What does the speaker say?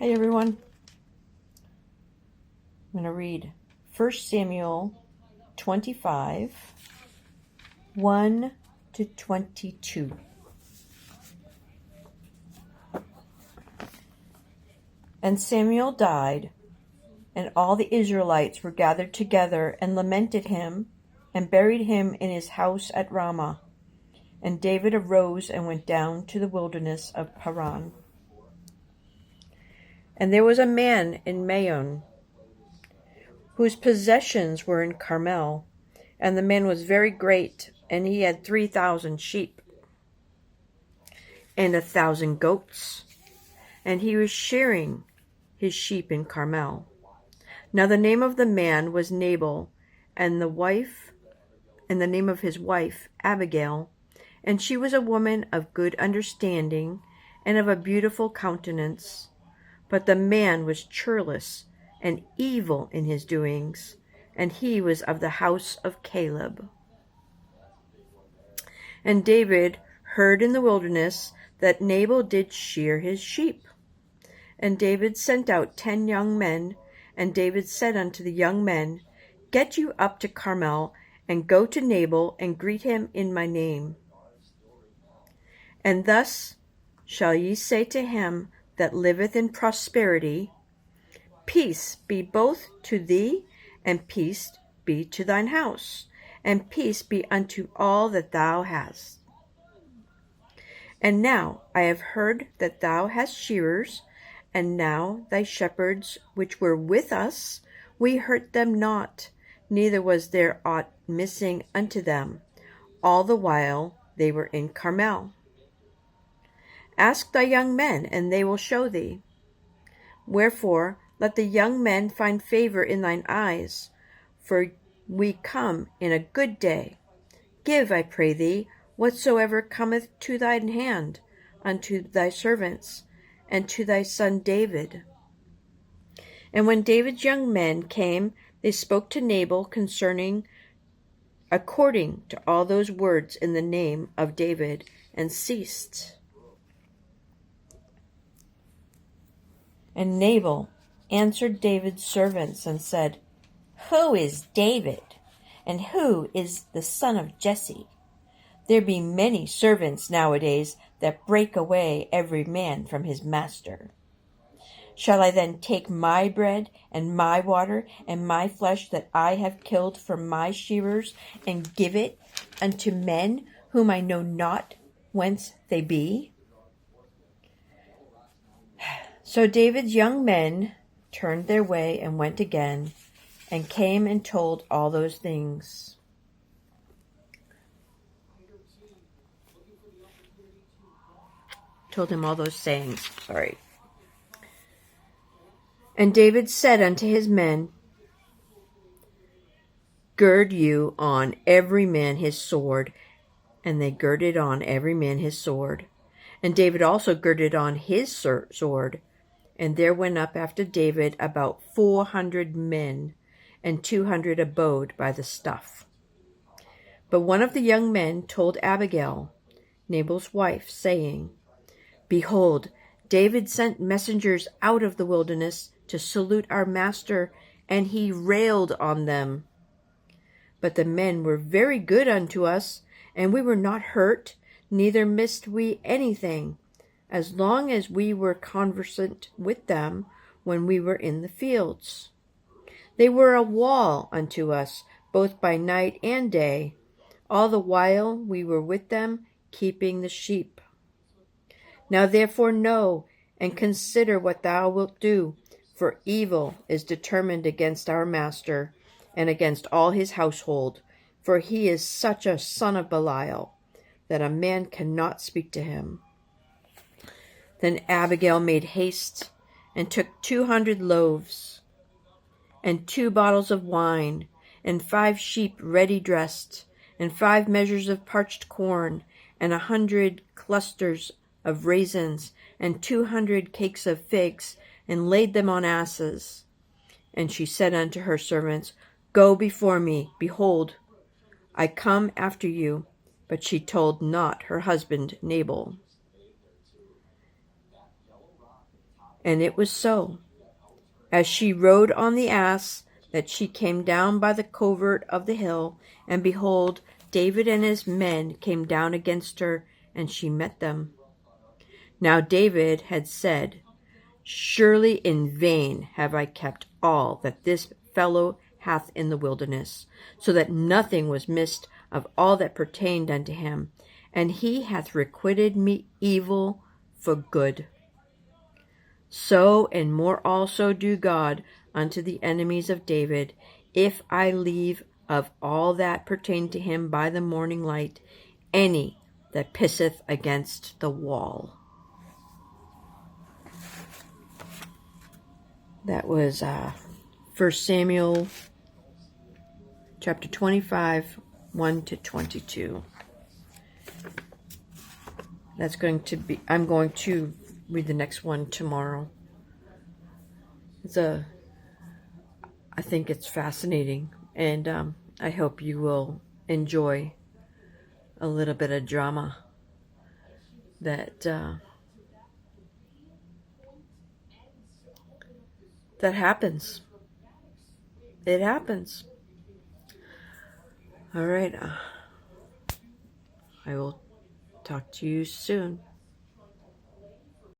Hey everyone, I'm going to read 1 Samuel 25, 1 to 22. And Samuel died, and all the Israelites were gathered together and lamented him and buried him in his house at Ramah. And David arose and went down to the wilderness of Paran. And there was a man in Maon, whose possessions were in Carmel, and the man was very great, and he had 3,000 sheep and 1,000 goats, and he was shearing his sheep in Carmel. Now the name of the man was Nabal, and the name of his wife Abigail, and she was a woman of good understanding and of a beautiful countenance. But the man was churlish and evil in his doings, and he was of the house of Caleb. And David heard in the wilderness that Nabal did shear his sheep. And David sent out 10 young men, and David said unto the young men, Get you up to Carmel, and go to Nabal, and greet him in my name. And thus shall ye say to him that liveth in prosperity, Peace be both to thee, and peace be to thine house, and peace be unto all that thou hast. And now I have heard that thou hast shearers, and now thy shepherds which were with us, we hurt them not, neither was there aught missing unto them, all the while they were in Carmel. Ask thy young men, and they will show thee. Wherefore let the young men find favor in thine eyes, for we come in a good day. Give, I pray thee, whatsoever cometh to thine hand, unto thy servants, and to thy son David. And when David's young men came, they spoke to Nabal according to all those words in the name of David, and ceased. And Nabal answered David's servants and said, Who is David, and who is the son of Jesse? There be many servants nowadays that break away every man from his master. Shall I then take my bread and my water and my flesh that I have killed from my shearers, and give it unto men whom I know not whence they be? So David's young men turned their way and went again, and came and told all those things. Told him all those sayings. And David said unto his men, Gird you on every man his sword. And they girded on every man his sword. And David also girded on his sword. And there went up after David about 400 men, and 200 abode by the stuff. But one of the young men told Abigail, Nabal's wife, saying, Behold, David sent messengers out of the wilderness to salute our master, and he railed on them. But the men were very good unto us, and we were not hurt, neither missed we anything, as long as we were conversant with them when we were in the fields. They were a wall unto us, both by night and day, all the while we were with them, keeping the sheep. Now therefore know, and consider what thou wilt do, for evil is determined against our master, and against all his household, for he is such a son of Belial, that a man cannot speak to him. Then Abigail made haste, and took 200 loaves, and 2 bottles of wine, and 5 sheep ready dressed, and 5 measures of parched corn, and 100 clusters of raisins, and 200 cakes of figs, and laid them on asses. And she said unto her servants, Go before me, behold, I come after you. But she told not her husband Nabal. And it was so, as she rode on the ass, that she came down by the covert of the hill, and behold, David and his men came down against her, and she met them. Now David had said, Surely in vain have I kept all that this fellow hath in the wilderness, so that nothing was missed of all that pertained unto him, and he hath requited me evil for good. So and more also do God unto the enemies of David, if I leave of all that pertain to him by the morning light any that pisseth against the wall. That was 1 Samuel chapter 25, 1 to 22. I'm going to read the next one tomorrow. I think it's fascinating, and I hope you will enjoy a little bit of drama that happens. It happens. All right. I will talk to you soon.